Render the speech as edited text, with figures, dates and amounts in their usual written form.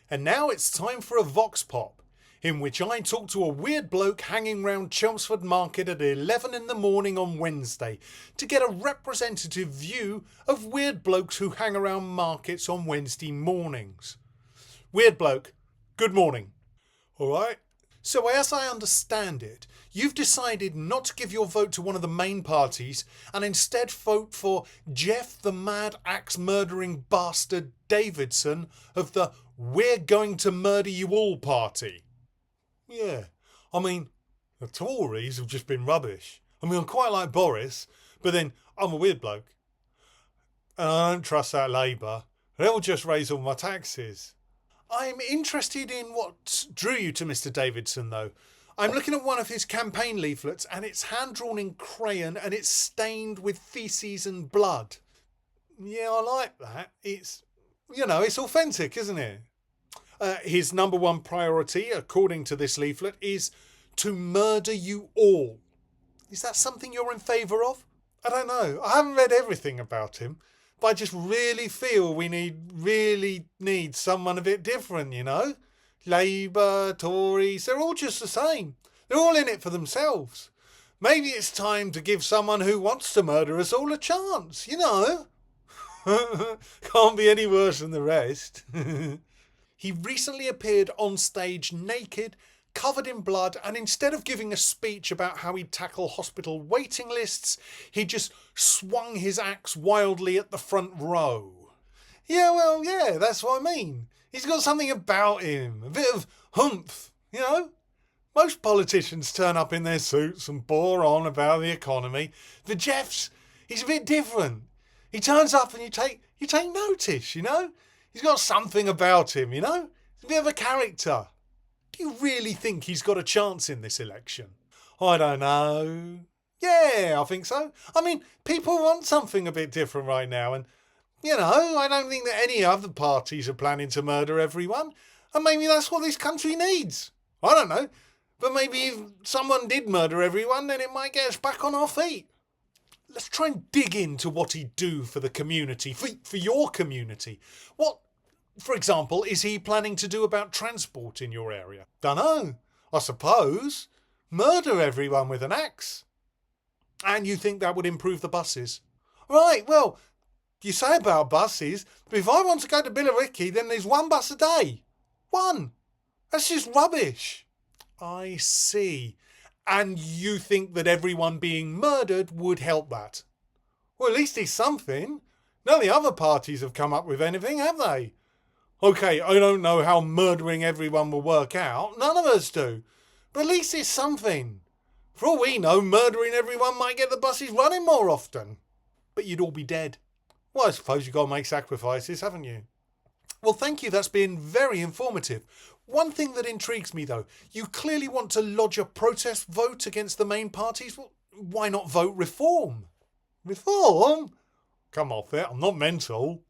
And now it's time for a Vox Pop, in which I talk to a weird bloke hanging round Chelmsford Market at 11 in the morning on Wednesday to get a representative view of weird blokes who hang around markets on Wednesday mornings. Weird bloke, good morning. Alright, so as I understand it, you've decided not to give your vote to one of the main parties and instead vote for Geoff the mad axe murdering bastard Davidson of the We're Going to Murder You All party. Yeah, I mean, the Tories have just been rubbish. I mean, I quite like Boris, but then I'm a weird bloke. And I don't trust that Labour. They'll just raise all my taxes. I'm interested in what drew you to Mr. Davidson, though. I'm looking at one of his campaign leaflets, and it's hand-drawn in crayon, and it's stained with faeces and blood. Yeah, I like that. It's authentic, isn't it? His number one priority, according to this leaflet, is to murder you all. Is that something you're in favour of? I don't know. I haven't read everything about him, but I just really feel we really need someone a bit different, you know? Labour, Tories, they're all just the same. They're all in it for themselves. Maybe it's time to give someone who wants to murder us all a chance, you know? Can't be any worse than the rest. He recently appeared on stage naked, covered in blood, and instead of giving a speech about how he'd tackle hospital waiting lists, he just swung his axe wildly at the front row. Yeah, that's what I mean. He's got something about him, a bit of humph, you know? Most politicians turn up in their suits and bore on about the economy. The Geoff's, he's a bit different. He turns up and you take notice, you know? He's got something about him, you know? He's a bit of a character. Do you really think he's got a chance in this election? I don't know. Yeah, I think so. I mean, people want something a bit different right now, and, you know, I don't think that any other parties are planning to murder everyone, and maybe that's what this country needs. I don't know. But maybe if someone did murder everyone, then it might get us back on our feet. Let's try and dig into what he'd do for the community, for your community. What, for example, is he planning to do about transport in your area? Dunno. I suppose. Murder everyone with an axe. And you think that would improve the buses? Right, well, you say about buses, but if I want to go to Billericay, then there's one bus a day. One. That's just rubbish. I see. And you think that everyone being murdered would help that? Well, at least it's something. None of the other parties have come up with anything, have they? Okay, I don't know how murdering everyone will work out. None of us do. But at least it's something. For all we know, murdering everyone might get the buses running more often. But you'd all be dead. Well, I suppose you've got to make sacrifices, haven't you? Well, thank you. That's been very informative. One thing that intrigues me, though, you clearly want to lodge a protest vote against the main parties. Well, why not vote reform? Reform? Come off it, I'm not mental.